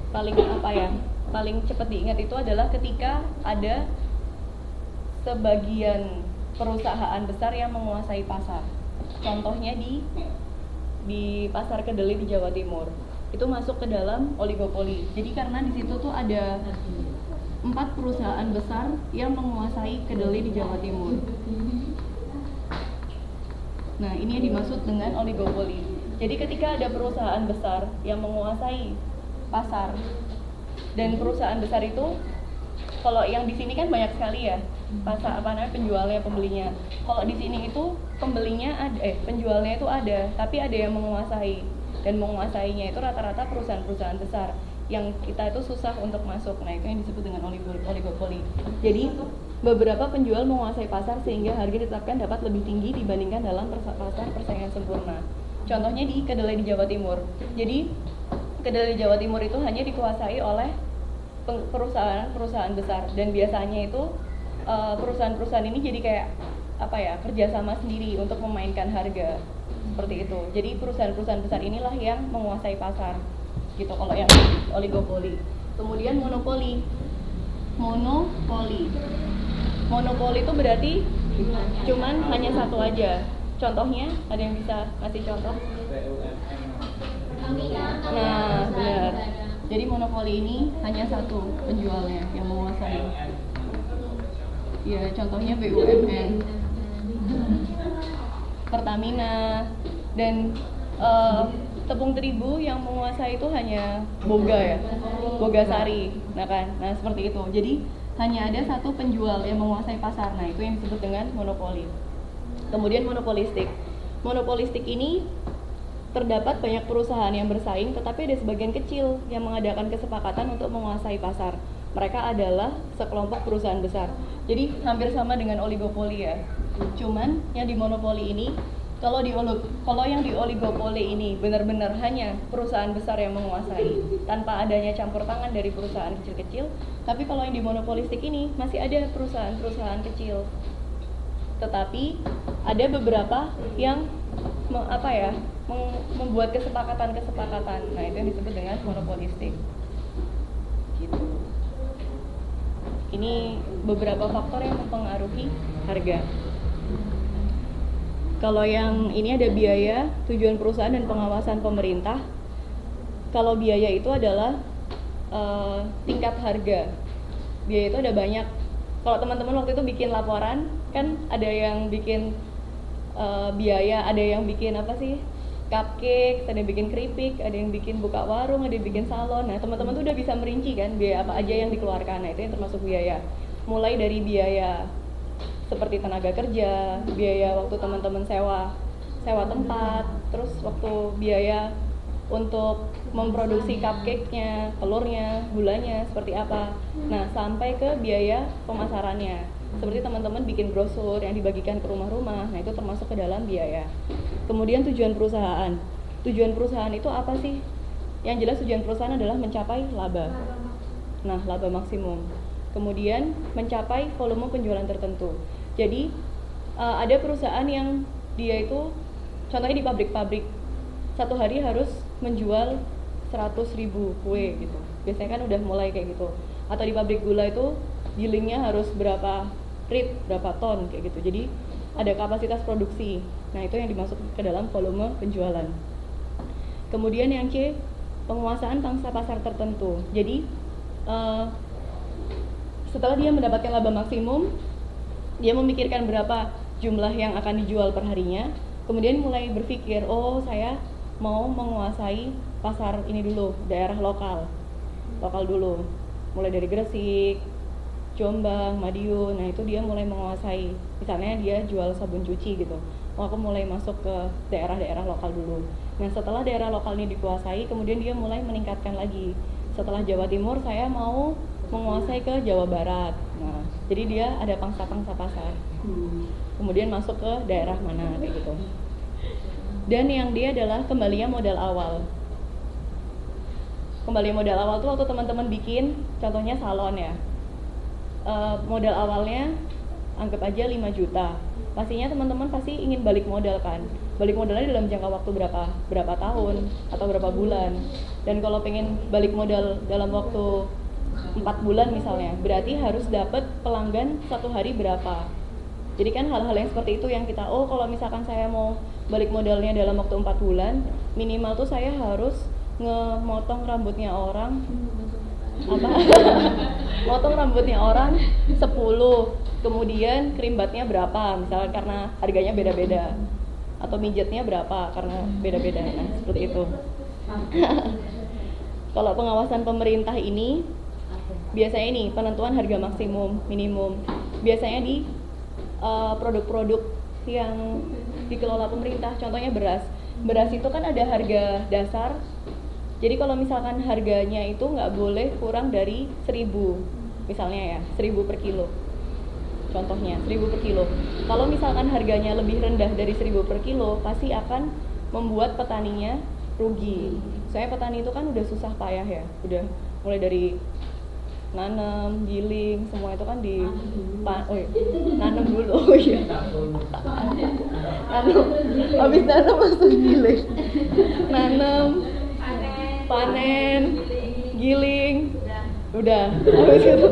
paling apa ya, paling cepat diingat itu adalah ketika ada sebagian perusahaan besar yang menguasai pasar. Contohnya di pasar kedelai di Jawa Timur itu masuk ke dalam oligopoli. Jadi karena di situ tuh ada 4 perusahaan besar yang menguasai kedelai di Jawa Timur. Nah, ini yang dimaksud dengan oligopoli. Jadi ketika ada perusahaan besar yang menguasai pasar, dan perusahaan besar itu, kalau yang di sini kan banyak sekali ya, pasar penjualnya, pembelinya. Kalau di sini itu pembelinya ada, penjualnya itu ada, tapi ada yang menguasai, dan menguasainya itu rata-rata perusahaan-perusahaan besar yang kita itu susah untuk masuk. Nah, itu yang disebut dengan oligopoli. Jadi beberapa penjual menguasai pasar sehingga harga ditetapkan dapat lebih tinggi dibandingkan dalam pasar persaingan sempurna. Contohnya di kedelai di Jawa Timur. Jadi kedelai di Jawa Timur itu hanya dikuasai oleh perusahaan-perusahaan besar, dan biasanya itu perusahaan-perusahaan ini jadi kayak apa ya, kerjasama sendiri untuk memainkan harga seperti itu. Jadi perusahaan-perusahaan besar inilah yang menguasai pasar gitu kalau yang oligopoli. Kemudian monopoli itu berarti cuman hanya satu aja. Contohnya, ada yang bisa ngasih contoh? Nah, benar. Jadi monopoli ini hanya satu penjualnya yang menguasai. Ya, contohnya BUMN, Pertamina, dan tepung terigu yang menguasai itu hanya Bogasari. Nah kan, seperti itu. Jadi hanya ada satu penjual yang menguasai pasar. Nah, itu yang disebut dengan monopoli. Kemudian monopolistik ini terdapat banyak perusahaan yang bersaing, tetapi ada sebagian kecil yang mengadakan kesepakatan untuk menguasai pasar. Mereka adalah sekelompok perusahaan besar. Jadi hampir sama dengan oligopoli ya. Cuman yang di monopoli ini, kalau yang di oligopoli ini benar-benar hanya perusahaan besar yang menguasai tanpa adanya campur tangan dari perusahaan kecil-kecil. Tapi kalau yang di monopolistik ini masih ada perusahaan-perusahaan kecil. Tetapi ada beberapa yang membuat kesepakatan. Nah, itu yang disebut dengan monopolistik. Gitu. Ini beberapa faktor yang mempengaruhi harga. Kalau yang ini ada biaya, tujuan perusahaan, dan pengawasan pemerintah. Kalau biaya itu adalah tingkat harga. Biaya itu ada banyak. Kalau teman-teman waktu itu bikin laporan, kan ada yang bikin biaya, ada yang bikin cupcake, ada yang bikin keripik, ada yang bikin buka warung, ada yang bikin salon. Nah, teman-teman tuh udah bisa merinci kan biaya apa aja yang dikeluarkan. Nah, itu yang termasuk biaya. Mulai dari biaya seperti tenaga kerja, biaya waktu teman-teman sewa tempat, terus waktu biaya untuk memproduksi cupcake-nya, telurnya, gulanya seperti apa. Nah, sampai ke biaya pemasarannya. Seperti teman-teman bikin brosur yang dibagikan ke rumah-rumah. Nah, itu termasuk ke dalam biaya. Kemudian tujuan perusahaan. Tujuan perusahaan itu apa sih? Yang jelas tujuan perusahaan adalah mencapai laba. Nah, laba maksimum. Kemudian mencapai volume penjualan tertentu. Jadi ada perusahaan yang dia itu contohnya di pabrik-pabrik satu hari harus menjual 100.000 kue gitu. Biasanya kan udah mulai kayak gitu. Atau di pabrik gula itu gilingnya harus berapa ton kayak gitu. Jadi ada kapasitas produksi. Nah, itu yang dimasuk ke dalam volume penjualan. Kemudian yang C, penguasaan pangsa pasar tertentu. Jadi setelah dia mendapatkan laba maksimum, dia memikirkan berapa jumlah yang akan dijual per harinya. Kemudian mulai berpikir, oh saya mau menguasai pasar ini dulu, daerah lokal dulu. Mulai dari Gresik, Jombang, Madiun. Nah, itu dia mulai menguasai. Misalnya dia jual sabun cuci gitu. Aku mulai masuk ke daerah-daerah lokal dulu. Nah, setelah daerah lokal ini dikuasai, kemudian dia mulai meningkatkan lagi. Setelah Jawa Timur, saya mau menguasai ke Jawa Barat. Nah, jadi dia ada pangsa-pangsa pasar. Kemudian masuk ke daerah mana kayak gitu. Dan yang dia adalah kembalinya modal awal. Kembali modal awal tuh waktu teman-teman bikin, contohnya salon ya. Modal awalnya anggap aja 5 juta. Pastinya teman-teman pasti ingin balik modal kan. Balik modalnya dalam jangka waktu berapa tahun atau berapa bulan. Dan kalau pengen balik modal dalam waktu 4 bulan misalnya, berarti harus dapat pelanggan satu hari berapa. Jadi kan hal-hal yang seperti itu yang kita, kalau misalkan saya mau balik modalnya dalam waktu 4 bulan, minimal tuh saya harus ngemotong rambutnya orang motong rambutnya orang 10, kemudian krimbatnya berapa misalnya karena harganya beda-beda, atau mijetnya berapa karena beda-beda. Nah, seperti itu. Kalau pengawasan pemerintah ini biasanya ini penentuan harga maksimum minimum biasanya di produk-produk yang dikelola pemerintah. Contohnya beras itu kan ada harga dasar. Jadi kalau misalkan harganya itu nggak boleh kurang dari 1.000, misalnya ya 1.000 per kilo. Contohnya 1.000 per kilo. Kalau misalkan harganya lebih rendah dari 1.000 per kilo, pasti akan membuat petaninya rugi. Soalnya petani itu kan udah susah payah ya, udah mulai dari nanam, giling, semua itu kan nanam dulu. Nanam, habis nanam langsung giling. Nanam, panen, giling, udah habis itu.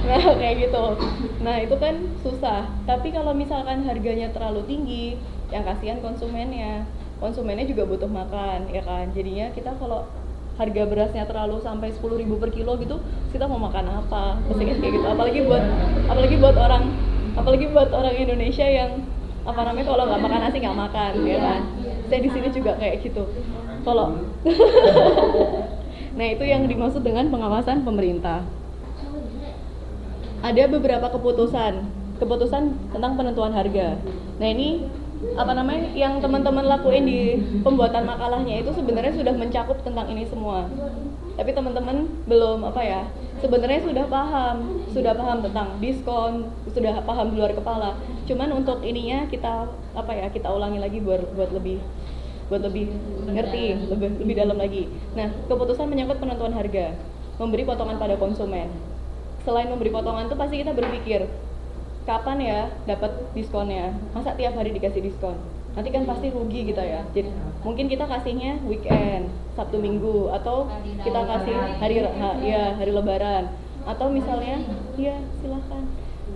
Nah kayak gitu. Nah itu kan susah. Tapi kalau misalkan harganya terlalu tinggi, yang kasihan konsumennya juga butuh makan, ya kan. Jadinya kita kalau harga berasnya terlalu sampai 10.000 per kilo gitu, kita mau makan apa? Pasti kayak gitu. Apalagi buat orang Indonesia yang kalau nggak makan nasi nggak makan, ya kan. Saya di sini juga kayak gitu. Nah itu yang dimaksud dengan pengawasan pemerintah. Ada beberapa keputusan tentang penentuan harga. Nah ini yang teman-teman lakuin di pembuatan makalahnya itu sebenarnya sudah mencakup tentang ini semua. Tapi teman-teman belum sebenarnya sudah paham tentang diskon, sudah paham di luar kepala. Cuman untuk ininya kita ulangi lagi buat lebih ngerti, lebih dalam lagi. Nah, keputusan menyangkut penentuan harga, memberi potongan pada konsumen. Selain memberi potongan tuh pasti kita berpikir kapan ya dapat diskonnya. Masa tiap hari dikasih diskon? Nanti kan pasti rugi gitu ya. Jadi mungkin kita kasihnya weekend, Sabtu Minggu, atau kita kasih hari Lebaran, atau misalnya silahkan.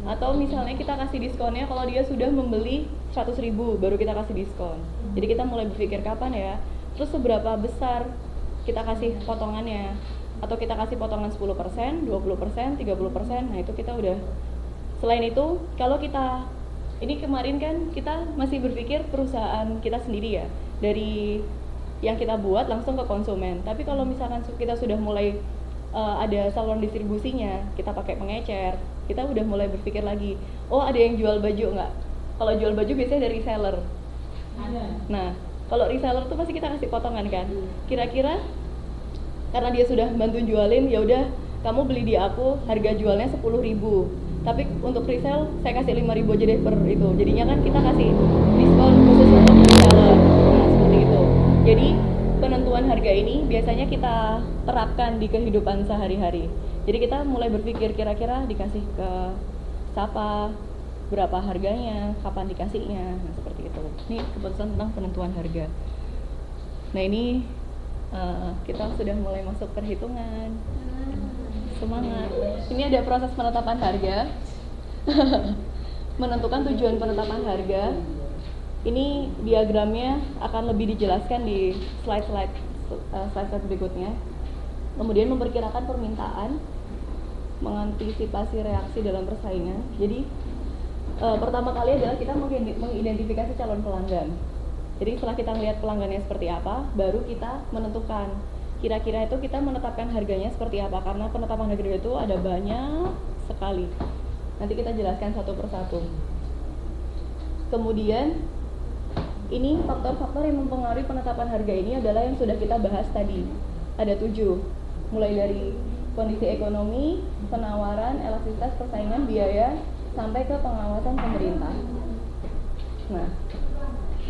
Atau misalnya kita kasih diskonnya kalau dia sudah membeli 100.000 baru kita kasih diskon. Jadi kita mulai berpikir kapan ya, terus seberapa besar kita kasih potongannya, atau kita kasih potongan 10%, 20%, 30%. Nah itu kita udah. Selain itu, kalau kita ini kemarin kan kita masih berpikir perusahaan kita sendiri ya, dari yang kita buat langsung ke konsumen. Tapi kalau misalkan kita sudah mulai ada saluran distribusinya, kita pakai pengecer, kita udah mulai berpikir lagi, ada yang jual baju nggak? Kalau jual baju biasanya dari reseller. Nah, kalau reseller tuh pasti kita kasih potongan kan. Kira-kira karena dia sudah bantu jualin, ya udah kamu beli di aku harga jualnya 10.000. Tapi untuk resell saya kasih 5.000 aja deh per itu. Jadinya kan kita kasih diskon khusus untuk reseller. Nah, seperti itu. Jadi penentuan harga ini biasanya kita terapkan di kehidupan sehari-hari. Jadi kita mulai berpikir kira-kira dikasih ke siapa, berapa harganya, kapan dikasihnya, nah seperti itu. Ini keputusan tentang penentuan harga. Nah ini kita sudah mulai masuk perhitungan. Semangat. Ini ada proses penetapan harga. Menentukan tujuan penetapan harga. Ini diagramnya akan lebih dijelaskan di slide berikutnya. Kemudian memperkirakan permintaan, mengantisipasi reaksi dalam persaingan. Jadi pertama kali adalah kita mengidentifikasi calon pelanggan. Jadi setelah kita melihat pelanggannya seperti apa, baru kita menentukan kira-kira itu kita menetapkan harganya seperti apa. Karena penetapan harga itu ada banyak sekali. Nanti kita jelaskan satu persatu. Kemudian ini faktor-faktor yang mempengaruhi penetapan harga ini adalah yang sudah kita bahas tadi. Ada 7, mulai dari kondisi ekonomi, penawaran, elastisitas, persaingan, biaya, sampai ke pengawasan pemerintah. Nah,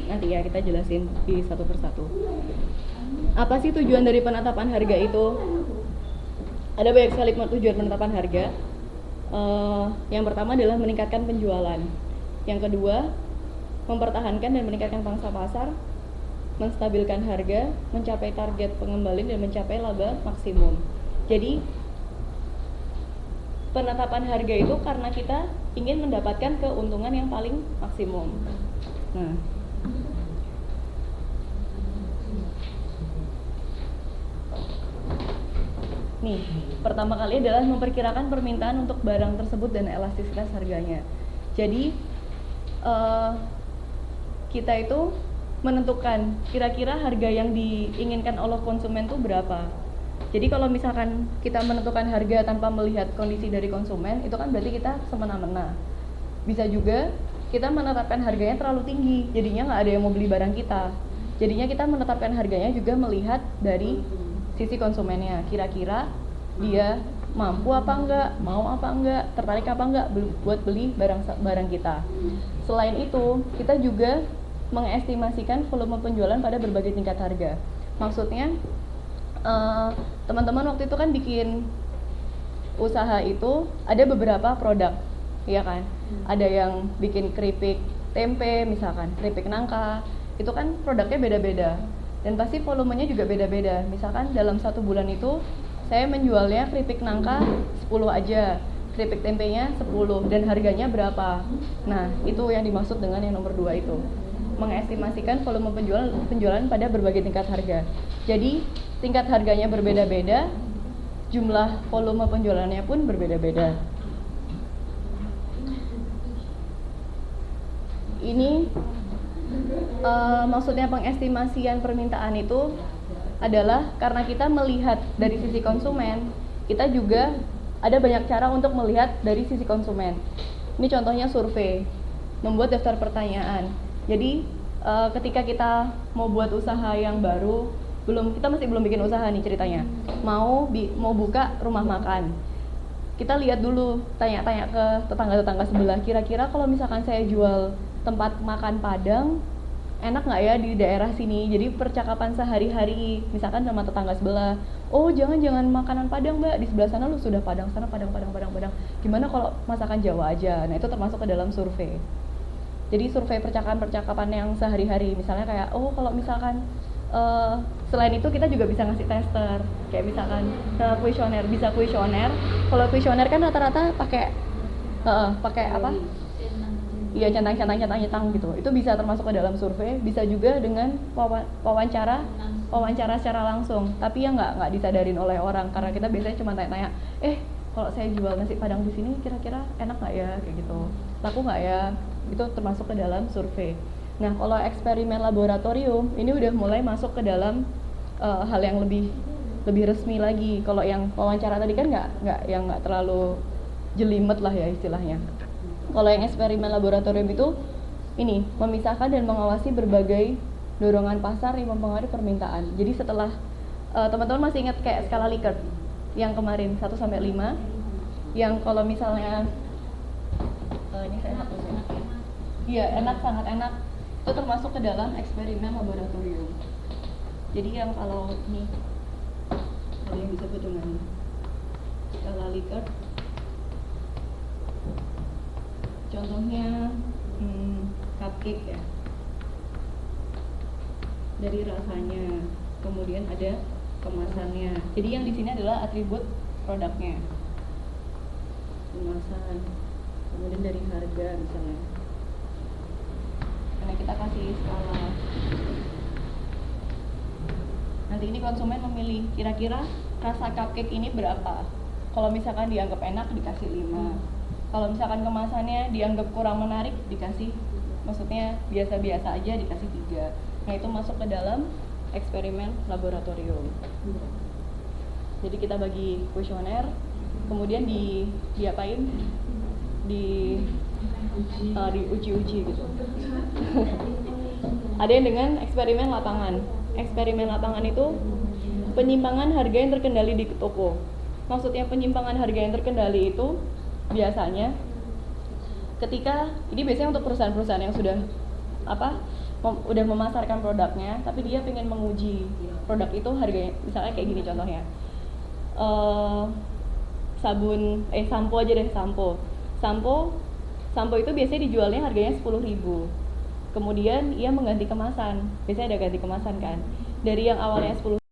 nanti ya kita jelasin di satu persatu. Apa sih tujuan dari penetapan harga itu? Ada banyak sekali tujuan penetapan harga. Yang pertama adalah meningkatkan penjualan. Yang kedua, mempertahankan dan meningkatkan pangsa pasar, menstabilkan harga, mencapai target pengembalian dan mencapai laba maksimum. Jadi penetapan harga itu karena kita ingin mendapatkan keuntungan yang paling maksimum. Nah, nih, pertama kali adalah memperkirakan permintaan untuk barang tersebut dan elastisitas harganya. Jadi kita itu menentukan kira-kira harga yang diinginkan oleh konsumen itu berapa. Jadi kalau misalkan kita menentukan harga tanpa melihat kondisi dari konsumen, itu kan berarti kita semena-mena. Bisa juga kita menetapkan harganya terlalu tinggi, jadinya nggak ada yang mau beli barang kita. Jadinya kita menetapkan harganya juga melihat dari sisi konsumennya, kira-kira dia mampu apa enggak, mau apa enggak, tertarik apa enggak buat beli barang kita. Selain itu, kita juga mengestimasikan volume penjualan pada berbagai tingkat harga. Maksudnya teman-teman waktu itu kan bikin usaha itu ada beberapa produk, ya kan? Ada yang bikin keripik tempe misalkan, keripik nangka, itu kan produknya beda-beda dan pasti volumenya juga beda-beda. Misalkan dalam 1 bulan itu saya menjualnya keripik nangka 10 aja, keripik tempenya 10 dan harganya berapa. Nah, itu yang dimaksud dengan yang nomor 2 itu. Mengestimasikan volume penjualan pada berbagai tingkat harga. Jadi, tingkat harganya berbeda-beda, jumlah volume penjualannya pun berbeda-beda. Ini maksudnya pengestimasian permintaan itu adalah karena kita melihat dari sisi konsumen, kita juga ada banyak cara untuk melihat dari sisi konsumen. Ini contohnya survei, membuat daftar pertanyaan. Jadi ketika kita mau buat usaha yang baru, kita masih belum bikin usaha nih ceritanya, mau buka rumah makan, kita lihat dulu, tanya-tanya ke tetangga-tetangga sebelah, kira-kira kalau misalkan saya jual tempat makan Padang, enak nggak ya di daerah sini. Jadi percakapan sehari-hari, misalkan sama tetangga sebelah, oh jangan makanan Padang mbak, di sebelah sana lu sudah Padang, sana Padang. Gimana kalau masakan Jawa aja? Nah itu termasuk ke dalam survei. Jadi survei percakapan yang sehari-hari, misalnya kayak, oh kalau misalkan selain itu kita juga bisa ngasih tester, kayak misalkan kuesioner, bisa kuesioner. Kalau kuesioner kan rata-rata pakai apa? Iya, centang gitu. Itu bisa termasuk ke dalam survei. Bisa juga dengan wawancara secara langsung. Tapi yang nggak disadarin oleh orang karena kita biasanya cuma tanya-tanya, kalau saya jual nasi Padang di sini kira-kira enak nggak ya, kayak gitu. Laku nggak ya? Itu termasuk ke dalam survei. Nah, kalau eksperimen laboratorium ini udah mulai masuk ke dalam hal yang lebih resmi lagi. Kalau yang wawancara tadi kan nggak terlalu jelimet lah ya istilahnya. Kalau yang eksperimen laboratorium itu ini memisahkan dan mengawasi berbagai dorongan pasar yang mempengaruhi permintaan. Jadi setelah teman-teman masih ingat kayak skala Likert yang kemarin 1 sampai 5, yang kalau misalnya ini saya hapusnya. Iya, enak, sangat enak. Itu termasuk ke dalam eksperimen laboratorium. Jadi yang kalau ini ada yang disebut dengan skala Likert. Contohnya cupcake ya, dari rasanya, kemudian ada kemasannya. Jadi yang di sini adalah atribut produknya, kemasan, kemudian dari harga misalnya. Karena kita kasih skala. Nanti ini konsumen memilih kira-kira rasa cupcake ini berapa. Kalau misalkan dianggap enak dikasih 5. Kalau misalkan kemasannya dianggap kurang menarik, dikasih, maksudnya biasa-biasa aja, dikasih 3. Nah itu masuk ke dalam eksperimen laboratorium. Jadi kita bagi kuesioner, kemudian diapain? Diuji-uji gitu. Ada yang dengan eksperimen lapangan. Eksperimen lapangan itu penyimpangan harga yang terkendali di toko. Maksudnya penyimpangan harga yang terkendali itu biasanya ketika ini biasanya untuk perusahaan-perusahaan yang sudah udah memasarkan produknya, tapi dia pengen menguji produk itu harganya, misalnya kayak gini contohnya, sampo aja deh, sampo itu biasanya dijualnya harganya 10.000. Kemudian ia mengganti kemasan, biasanya ada ganti kemasan kan, dari yang awalnya 10